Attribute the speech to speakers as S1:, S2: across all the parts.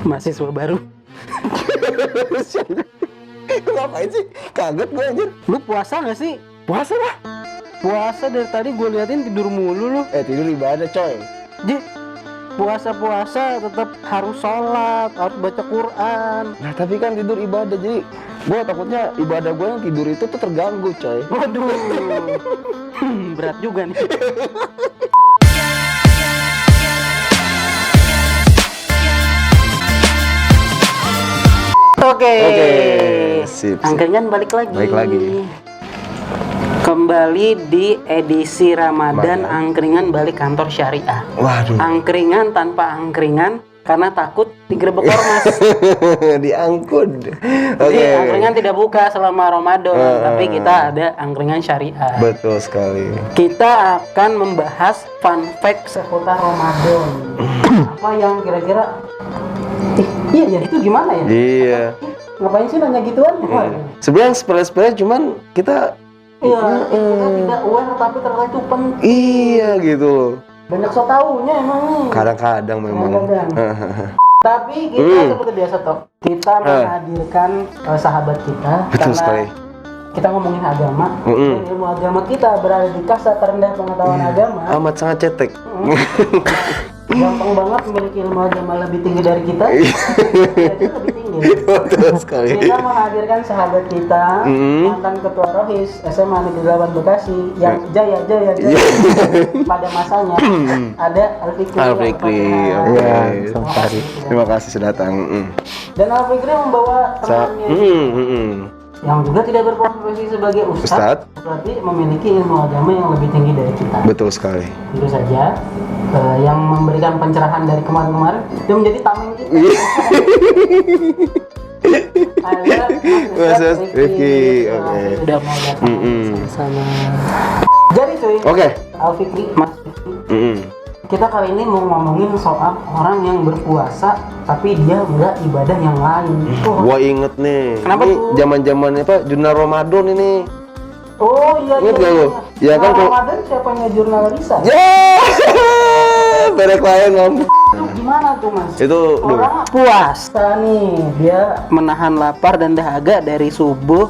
S1: Mahasiswa baru.
S2: Lu ngapain sih? Kaget gue anjir.
S1: Lu puasa gak sih?
S2: Puasa lah.
S1: Puasa dari tadi gue liatin tidur mulu lu.
S2: Tidur ibadah coy.
S1: Ji, puasa tetap harus sholat, harus baca Quran.
S2: Nah tapi kan tidur ibadah, jadi gue takutnya ibadah gue yang tidur itu tuh terganggu coy.
S1: Waduh. Berat juga nih. Oke,
S2: sip.
S1: angkringan balik lagi. Kembali di edisi Ramadan, angkringan balik kantor syariah.
S2: Waduh.
S1: Angkringan tanpa angkringan karena takut digerebek ormas.
S2: Diangkut.
S1: Jadi angkringan tidak buka selama Ramadan, tapi kita ada angkringan syariah.
S2: Betul sekali.
S1: Kita akan membahas fun fact seputar Ramadan. Apa yang kira-kira iya ya, itu gimana ya?
S2: Iya.
S1: Ngapain sih nanya gituan?
S2: Sebenarnya sepele-sepele, cuman kita
S1: Iya, kita tidak aware tapi ternyata itu penting.
S2: iya gitu.
S1: Banyak so taunya emang nih.
S2: Kadang-kadang memang.
S1: Tapi kita seperti biasa toh, kita menghadirkan sahabat kita.
S2: Betul
S1: karena
S2: sekali.
S1: kita ngomongin agama, dan ilmu agama kita berada di kasta terendah pengetahuan agama.
S2: Amat sangat cetek.
S1: Gampang banget memiliki ilmu agama lebih tinggi dari kita. Jadi lebih tinggi.
S2: Betul sekali.
S1: Kita menghadirkan sahabat kita, mantan ketua Rohis SMA Negeri 8 Bekasi yang jaya pada masanya. Ada Alfikri.
S2: Oke. Terima kasih sudah datang.
S1: Dan Alfikri membawa temannya yang juga tidak berprofesi sebagai ustadz, berarti memiliki ilmu agama yang lebih tinggi dari kita.
S2: Betul sekali.
S1: Tentu saja yang memberikan pencerahan dari kemarin-kemarin dia menjadi tameng kita. Ada Mas
S2: Rifki. Oke.
S1: Sudah mau datang sama. Jadi cuy.
S2: Oke.
S1: Alfikri, Mas Fikri. Kita kali ini mau ngomongin soal orang yang berpuasa tapi dia nggak ibadah yang lain.
S2: Gua inget nih.
S1: Kenapa
S2: ini
S1: tuh?
S2: zaman-zamannya apa? Jurnal Ramadan ini.
S1: Oh iya.
S2: Ingat nggak lu? Ya kan kalau
S1: Ramadan siapanya jurnal Risa?
S2: Berek lain ngomong.
S1: Itu gimana tuh Mas?
S2: Itu
S1: Orang puasa nih, dia menahan lapar dan dahaga dari subuh,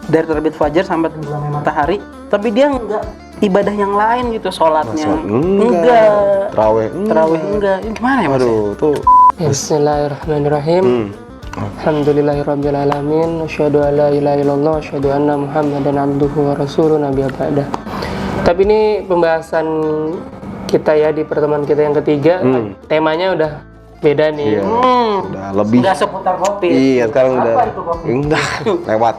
S1: dari terbit fajar sampai tenggelamnya matahari, tapi dia nggak ibadah yang lain gitu, sholatnya enggak,
S2: Terawih
S1: enggak. Ini gimana ya Mas?
S2: Aduh, tuh.
S3: Bismillahirrahmanirrahim. Alhamdulillahirrabbilalamin. Asyhadu an la ilaha illallah, asyhadu anna Muhammadan abduhu wa rasuluh, nabiya ba'da. Tapi ini pembahasan kita ya di pertemuan kita yang ketiga. Temanya udah beda nih.
S2: Iya. Udah lebih.
S1: Nggak seputar kopi.
S2: Iya, sekarang udah.
S1: Apa itu kopi?
S2: Enggak, lewat.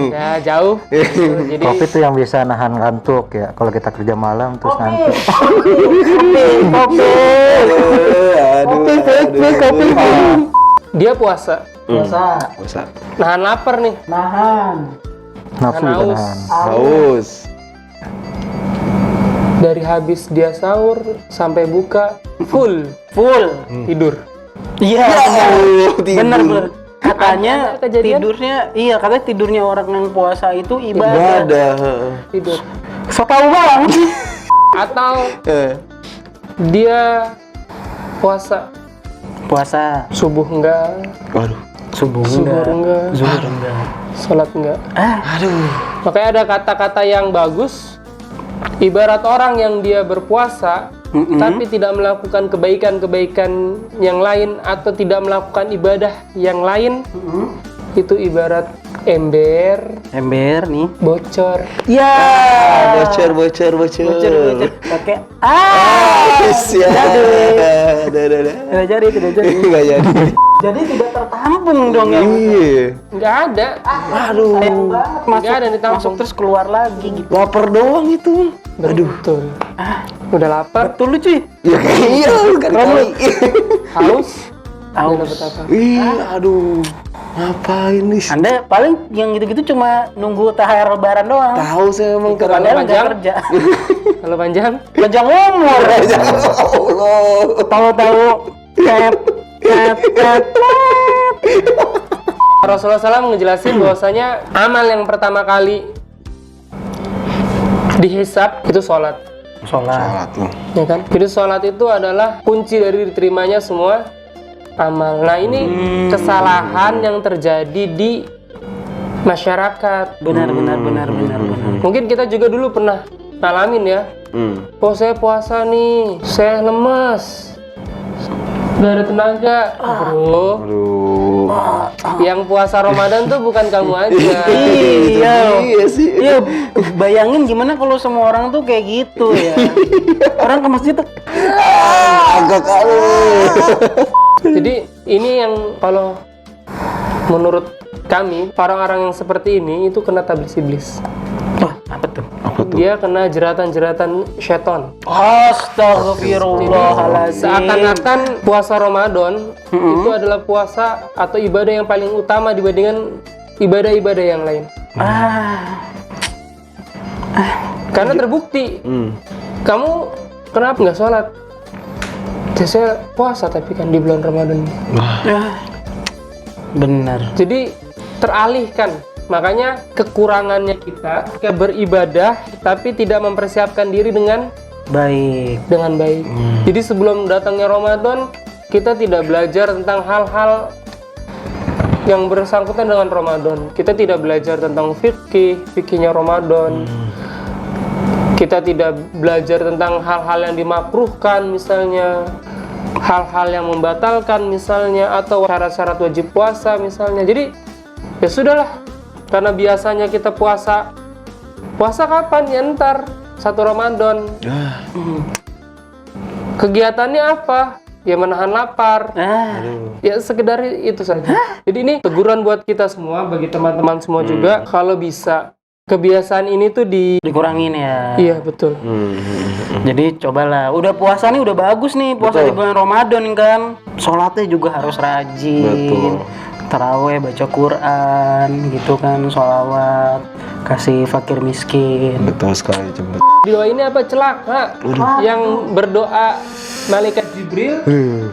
S3: Udah jauh. Jadi
S4: Kopi tuh yang bisa nahan ngantuk ya. Kalau kita kerja malam terus ngantuk.
S1: Kopi.
S2: Aduh.
S3: dia puasa.
S1: Puasa.
S3: Nahan lapar nih.
S1: Nahan.
S4: Nafsu
S3: Nahan
S4: juga
S3: haus.
S4: nahan.
S2: Haus.
S3: Dari habis dia sahur sampai buka full tidur.
S1: Iya.
S2: Bener.
S1: Bener. Katanya
S3: Ada kejadian?
S1: katanya tidurnya orang yang puasa itu ibadah.
S2: Ada.
S3: Tidur.
S1: So tau banget.
S3: Atau dia puasa subuh enggak,
S2: Waduh.
S1: Subuh
S3: zuhur enggak,
S1: Zuhur enggak.
S3: sholat enggak.
S2: Aduh.
S3: Makanya ada kata-kata yang bagus. Ibarat orang yang dia berpuasa tapi tidak melakukan kebaikan-kebaikan yang lain atau tidak melakukan ibadah yang lain, itu ibarat ember
S1: Nih.
S3: bocor.
S1: Ya.
S2: Bocor.
S1: Pakai
S2: Siap.
S1: Tidak jadi.
S2: Enggak jadi.
S1: Jadi tidak tertampung dong ya.
S2: Iya.
S3: Nggak ada.
S1: Aduh. Sayang banget.
S3: Nggak ada ditampung.
S1: Masuk terus keluar lagi gitu.
S2: Lapar doang itu.
S3: Betul. Udah lapar,
S1: Betul lu cuy.
S2: Ya iya kan kali.
S3: haus. Nggak dapet apa.
S2: Iya, aduh. Ngapain nih?
S1: Anda paling yang gitu-gitu cuma nunggu THR lebaran doang.
S2: Tahu saya emang
S3: Itu
S2: karena
S1: Padahal nggak
S3: panjang.
S1: kerja.
S3: Kalau panjang,
S1: Panjang umur.
S2: Allah.
S1: Tahu-tahu tet.
S3: Rasulullah SAW ngejelasin bahwasanya amal yang pertama kali dihisab itu sholat.
S1: Sholat.
S2: Salat tuh.
S3: Ya kan? Jadi sholat itu adalah kunci dari diterimanya semua amal. Nah, ini kesalahan yang terjadi di masyarakat.
S1: Benar.
S3: Mungkin kita juga dulu pernah ngalamin ya. Oh, saya puasa nih, saya lemas, gak ada tenaga, bro. Yang puasa Ramadan tuh bukan kamu aja.
S1: Iya sih. Iya, bayangin gimana kalau semua orang tuh kayak gitu ya. Orang ke masjid tuh
S2: Agak kali.
S3: Jadi ini yang kalau menurut kami, orang-orang yang seperti ini itu kena tablis iblis.
S1: wah, apa tuh?
S3: Dia kena jeratan-jeratan syaitan.
S1: Astagfirullahaladzim.
S3: Seakan-akan puasa Ramadan itu adalah puasa atau ibadah yang paling utama dibandingkan ibadah-ibadah yang lain. Karena terbukti, kamu kenapa nggak sholat? Ya, saya puasa tapi kan di bulan Ramadan.
S1: Benar.
S3: Jadi teralihkan. Makanya kekurangannya kita beribadah tapi tidak mempersiapkan diri dengan
S1: Baik.
S3: baik. Jadi sebelum datangnya Ramadan, kita tidak belajar tentang hal-hal yang bersangkutan dengan Ramadan. Kita tidak belajar tentang fikihnya Ramadan. Kita tidak belajar tentang hal-hal yang dimakruhkan misalnya, hal-hal yang membatalkan misalnya, atau syarat-syarat wajib puasa misalnya. Jadi ya sudahlah, karena biasanya kita puasa kapan ya, ntar 1 Ramadan. Kegiatannya apa? Ya menahan lapar. Ya sekedar itu saja. Jadi ini teguran buat kita semua, bagi teman-teman semua juga, kalau bisa kebiasaan ini tuh
S1: Dikurangin ya.
S3: Iya betul.
S1: Jadi cobalah, udah puasa nih udah bagus nih, puasa di bulan Ramadan kan. Sholatnya juga harus rajin. Taraweh, baca Quran gitu kan, sholawat, kasih fakir miskin.
S2: Betul sekali, cepet.
S3: Di doa ini apa? Celaka. Yang berdoa malaikat Jibril,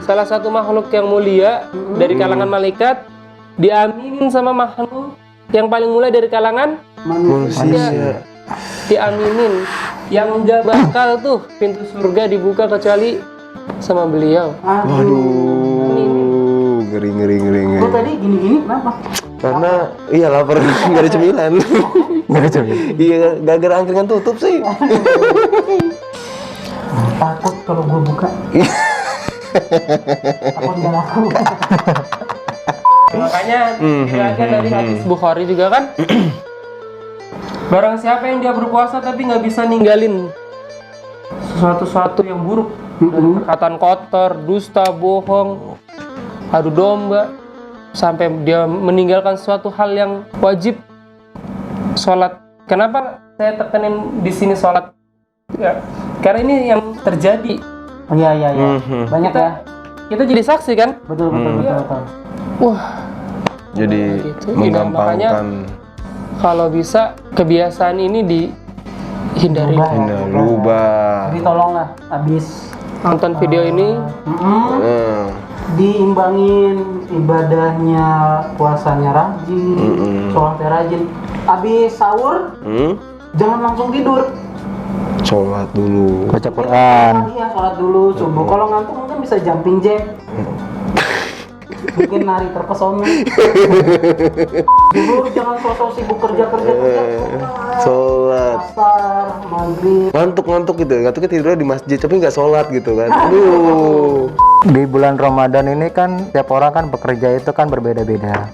S3: salah satu makhluk yang mulia dari kalangan malaikat, diaminin sama makhluk yang paling mulia dari kalangan manusia. Diaminin. Yang nggak bakal tuh pintu surga dibuka kecuali sama beliau.
S2: Ngeri.
S1: Kok tadi gini-gini kenapa?
S2: Karena iya lapar, nggak ada cemilan. Iya, gara-gara angkringan tutup sih.
S1: Takut kalau gue buka. Takut nggak laku.
S3: Makanya diriwayatkan dari hadis Bukhari juga kan, barang siapa yang dia berpuasa tapi nggak bisa ninggalin sesuatu yang buruk, dari perkataan kotor, dusta, bohong, adu domba, sampai dia meninggalkan suatu hal yang wajib, sholat. Kenapa saya tekanin di sini sholat? Ya, karena ini yang terjadi.
S1: Iya. Banyak ya.
S3: Kita jadi saksi kan?
S1: Betul.
S3: Wah.
S2: Jadi
S3: Gitu.
S2: menggampangkan.
S3: Makanya kalau bisa kebiasaan ini dihindari.
S2: Lubah.
S1: Jadi tolonglah habis
S3: Nonton video ini
S1: diimbangin ibadahnya, puasanya rajin, sholatnya rajin. Habis sahur jangan langsung tidur.
S2: Sholat dulu.
S4: Baca Quran.
S1: Iya, sholat dulu subuh. Kalau ngantuk mungkin bisa jumping jack. Mungkin nari terpesona. Dulu jangan sosok sibuk kerja.
S2: Sholat.
S1: Asar, maghrib.
S2: Ngantuk gitu. Ngantuknya tidurnya di masjid tapi nggak sholat gitu kan. Aduh.
S4: Di bulan Ramadan ini kan tiap orang kan bekerja itu kan berbeda-beda.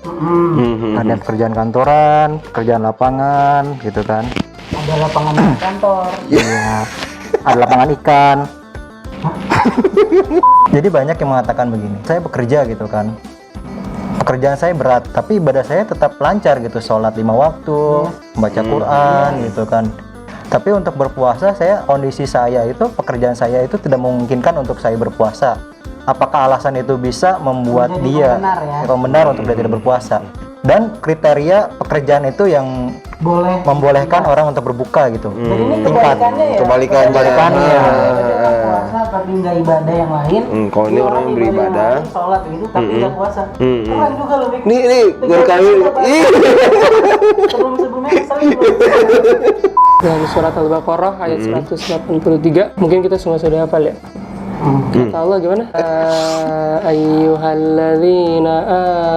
S4: Ada pekerjaan kantoran, pekerjaan lapangan gitu kan.
S1: Ada lapangan di kantor.
S4: Iya. Ada lapangan ikan. Jadi banyak yang mengatakan begini, saya bekerja gitu kan, pekerjaan saya berat, tapi ibadah saya tetap lancar gitu, sholat 5 waktu, membaca Quran gitu kan. Tapi untuk berpuasa kondisi saya itu, pekerjaan saya itu tidak memungkinkan untuk saya berpuasa. Apakah alasan itu bisa membuat
S1: Menjadi
S4: dia
S1: pembenar ya?
S4: untuk dia tidak berpuasa? Dan kriteria pekerjaan itu yang
S1: Boleh.
S4: membolehkan orang untuk berbuka gitu.
S1: Dan ini
S4: Tingkat.
S1: kebalikannya ya.
S2: Kebalikannya.
S1: Kita puasa tapi nggak ibadah yang lain.
S2: Kalau ini orang yang beribadah,
S1: sholat gitu tapi nggak puasa. Keren juga loh, Mik.
S2: Nih, berkali.
S1: Sebelumnya sering.
S3: Dari surat Al-Baqarah ayat 183. Mungkin kita semua sudah hafal ya. Kata Allah gimana? Ayyuhalladzina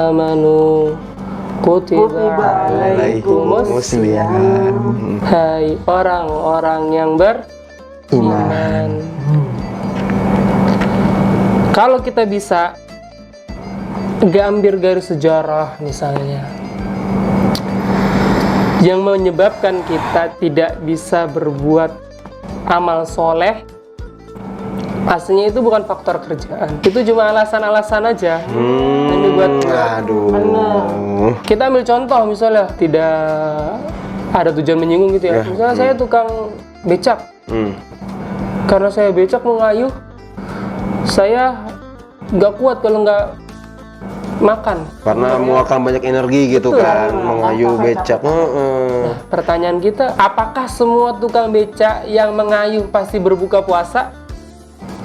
S3: amanu kutiba alaikumus
S2: muslimin.
S3: Hai orang-orang yang beriman. Kalau kita bisa ambil garis sejarah misalnya yang menyebabkan kita tidak bisa berbuat amal soleh, aslinya itu bukan faktor kerjaan, itu cuma alasan-alasan aja yang dibuat.
S2: Aduh.
S3: Kita ambil contoh misalnya tidak ada tujuan menyinggung gitu ya. Misalnya saya tukang becak, karena saya becak mengayuh, saya nggak kuat kalau nggak makan.
S2: Karena mengeluarkan banyak energi gitu kan, mengayuh becak.
S3: Nah, pertanyaan kita, apakah semua tukang becak yang mengayuh pasti berbuka puasa?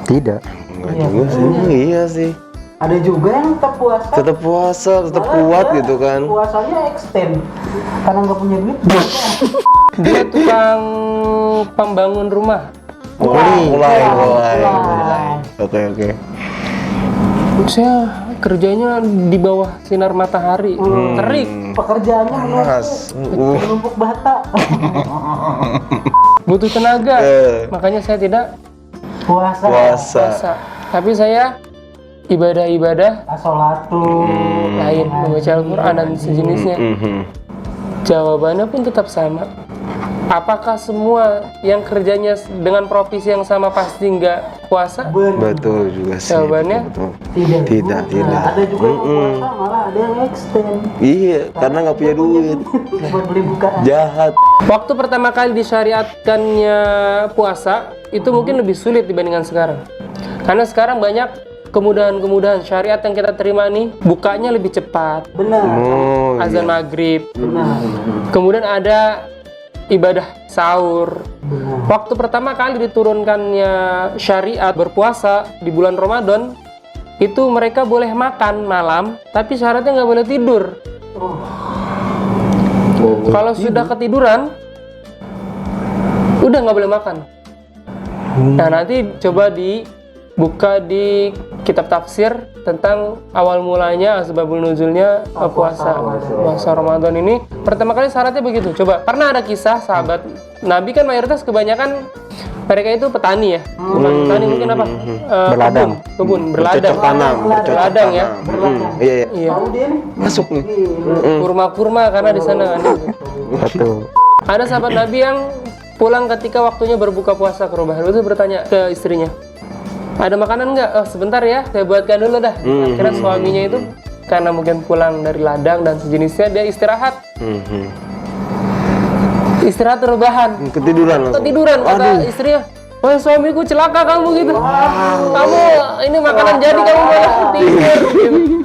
S4: Tidak.
S2: Enggak juga sih. Iya sih.
S1: Ada juga yang tetap puasa.
S2: Tetap puasa, tetap kuat gitu kan.
S1: Puasanya extend karena nggak punya duit.
S3: Dia tukang pembangun rumah.
S2: Mulai. Oke.
S3: Saya kerjanya di bawah sinar matahari, terik,
S1: Pekerjaannya menumpuk bata.
S3: butuh tenaga. Makanya saya tidak
S2: Puasa.
S3: Tapi saya ibadah-ibadah lain, membaca Al-Quran dan sejenisnya. Jawabannya pun tetap sama. Apakah semua yang kerjanya dengan profesi yang sama pasti nggak puasa?
S2: Betul juga sih.
S3: Jawabannya
S2: Betul.
S1: Tidak. Ada juga yang puasa, malah ada yang extend.
S2: Iya, karena nggak punya duit.
S1: Buat beli bukaan.
S2: Jahat.
S3: waktu pertama kali disyariatkannya puasa itu mungkin lebih sulit dibandingkan sekarang. Karena sekarang banyak kemudahan-kemudahan syariat yang kita terima nih, bukanya lebih cepat.
S1: Benar.
S3: Azan maghrib.
S1: Benar.
S3: Kemudian ada ibadah sahur. Waktu pertama kali diturunkannya syariat berpuasa di bulan Ramadan, itu mereka boleh makan malam, tapi syaratnya nggak boleh tidur. Kalau sudah ketiduran, udah nggak boleh makan. Nah, nanti coba dibuka di kitab tafsir tentang awal mulanya, asbabul nuzulnya puasa Ramadan ini. Pertama kali syaratnya begitu. Coba, pernah ada kisah sahabat Nabi kan mayoritas kebanyakan mereka itu petani ya. Bukan petani, mungkin apa?
S4: Berladang.
S3: Kebun, berladang. Berladang ya. Iya.
S2: Masuk nih.
S3: Kurma-kurma karena di sana kan.
S4: Betul.
S3: Ada sahabat Nabi yang pulang ketika waktunya berbuka puasa ke rumah, itu bertanya ke istrinya, ada makanan nggak? Oh, sebentar ya, saya buatkan dulu dah. Akhirnya suaminya itu karena mungkin pulang dari ladang dan sejenisnya, dia istirahat. Istirahat rebahan. Ketiduran kata istrinya. Wah, suamiku celaka kamu gitu. Kamu ini makanan jadi kamu malah tidur. Gitu.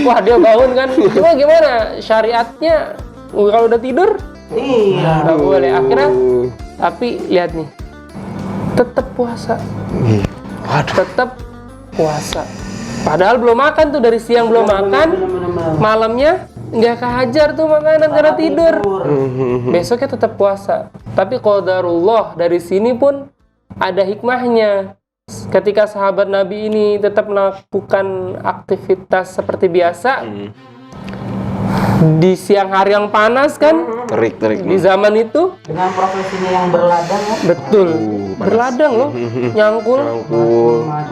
S3: Wah, dia bangun kan. Cuma gimana? Syariatnya kalau udah tidur nggak boleh. Akhirnya tapi lihat nih, tetap puasa. Tetap puasa. Padahal belum makan tuh, dari siang belum makan, malamnya nggak kehajar tuh makanan karena tidur. Besoknya tetap puasa. Tapi qadarullah, dari sini pun ada hikmahnya. Ketika sahabat Nabi ini tetap melakukan aktivitas seperti biasa di siang hari yang panas kan, terik di zaman itu
S1: Dengan profesinya yang berladang ya.
S3: betul, berladang loh, nyangkul,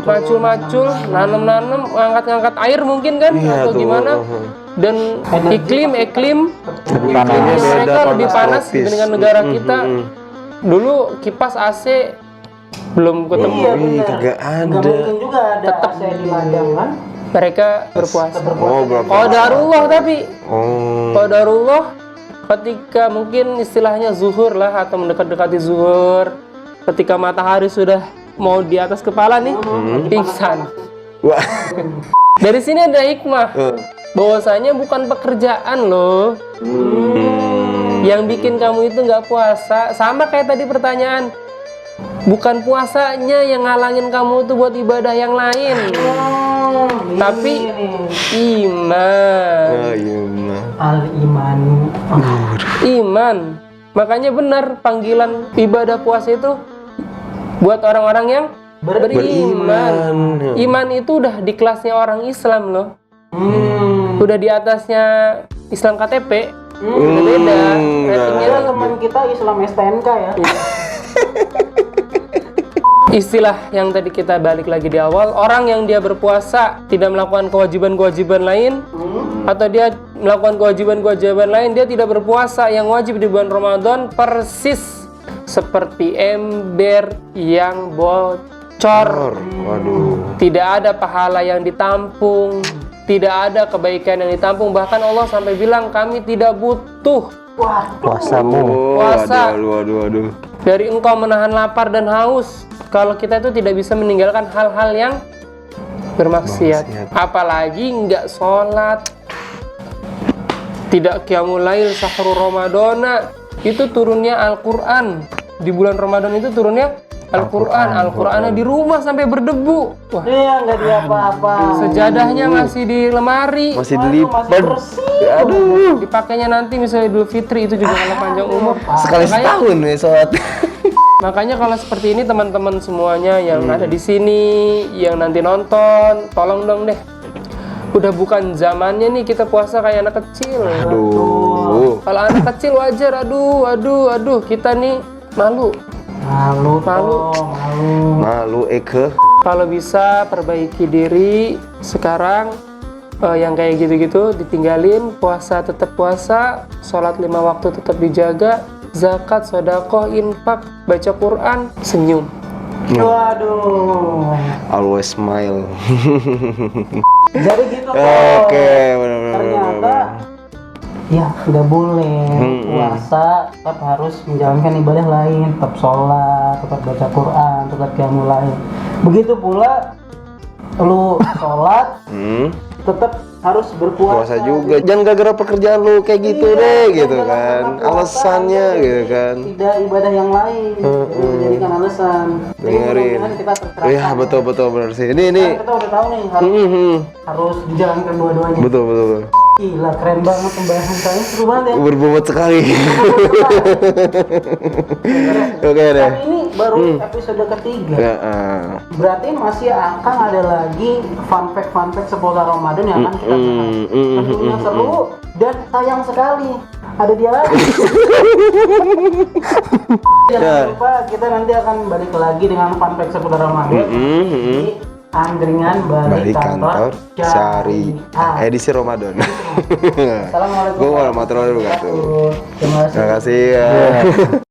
S3: macul-macul, nanem-nanem, ngangkat-ngangkat air mungkin kan, atau gimana. Dan iklimnya mereka lebih panas dibandingkan negara kita. Dulu kipas AC belum ketemu.
S2: Kagak ada.
S1: Nggak mungkin juga ada
S3: Tetap
S1: AC di ladang kan.
S3: Mereka berpuasa.
S2: berpuasa.
S3: Qadarullah tapi. Qadarullah ketika mungkin istilahnya zuhur lah, atau mendekat-dekati zuhur, ketika matahari sudah mau di atas kepala nih, pingsan.
S2: Wah.
S3: Dari sini ada hikmah. Bahwasanya bukan pekerjaan loh yang bikin kamu itu nggak puasa. Sama kayak tadi pertanyaan, bukan puasanya yang ngalangin kamu tuh buat ibadah yang lain, tapi iman. Iman. Makanya benar panggilan ibadah puasa itu buat orang-orang yang beriman. Iman itu udah di kelasnya orang Islam loh. Udah di atasnya Islam KTP. Udah beda. Ratingnya
S1: Ada
S3: tuh
S1: teman kita Islam STNK ya.
S3: istilah yang tadi kita balik lagi di awal, orang yang dia berpuasa tidak melakukan kewajiban-kewajiban lain, atau dia melakukan kewajiban-kewajiban lain, dia tidak berpuasa yang wajib di bulan Ramadan, persis seperti ember yang bocor.
S2: Waduh.
S3: Tidak ada pahala yang ditampung, tidak ada kebaikan yang ditampung. Bahkan Allah sampai bilang, kami tidak butuh
S4: Puasamu.
S3: puasa
S2: Waduh.
S3: dari engkau menahan lapar dan haus kalau kita itu tidak bisa meninggalkan hal-hal yang bermaksiat. Apalagi nggak sholat, tidak qiyamul lail sahru Ramadana. Itu turunnya Al-Quran di bulan Ramadan, itu turunnya Al-Qurannya di rumah sampai berdebu. Wah,
S1: Iya, nggak diapa-apa.
S3: sejadahnya masih di lemari,
S2: Masih
S1: Masih
S2: dilipat.
S1: bersih.
S2: Aduh.
S3: dipakainya nanti misalnya Idul Fitri, itu juga kalau panjang umur.
S2: Sekali setahun ya sholat.
S3: Makanya kalau seperti ini teman-teman semuanya yang ada di sini, yang nanti nonton, tolong dong deh. Udah bukan zamannya nih kita puasa kayak anak kecil.
S2: Aduh.
S3: Kalau anak kecil wajar, aduh, kita nih malu.
S2: Malu Eke.
S3: Kalau bisa perbaiki diri sekarang, yang kayak gitu-gitu ditinggalin, puasa tetap puasa, sholat 5 waktu tetap dijaga, zakat, sedekah, infak, baca Quran, senyum.
S1: Waduh.
S2: Always smile.
S1: Jadi gitu kok.
S2: Oke, benar-benar.
S1: Ternyata ya nggak boleh puasa, tetap harus menjalankan ibadah lain, tetap sholat, tetap baca Quran, tetap qiyamul lail. Begitu pula lu sholat, tetap harus berpuasa.
S2: Puasa juga. Jangan gara-gara pekerjaan lu kayak gitu deh, gitu kan. Alasannya gitu kan.
S1: Tidak ibadah yang lain, dijadikan alasan. Jadi
S2: Dengerin.
S1: mudah-mudahan kita tercerahkan.
S2: Iya, betul benar sih. Ini
S1: Kan kita udah tahu nih harus dijalankan dua-duanya.
S2: betul.
S1: Gila, keren banget pembahasan kalian, seru banget ya.
S2: Berbobot sekali. Oke deh.
S1: Kan ini baru episode ketiga.
S2: Ya,
S1: Berarti masih akan ada lagi fun fact seputar Ramadan yang akan kita bahas. Tentunya seru dan sayang sekali ada dia lagi. Jangan lupa kita nanti akan balik lagi dengan fun fact seputar Ramadan di Angkringan Balik Kantor
S2: Syari
S1: Syariah.
S2: edisi Ramadan.
S1: Assalamualaikum
S2: Warahmatullahi wabarakatuh.
S1: Terima kasih.
S2: Terima kasih ya.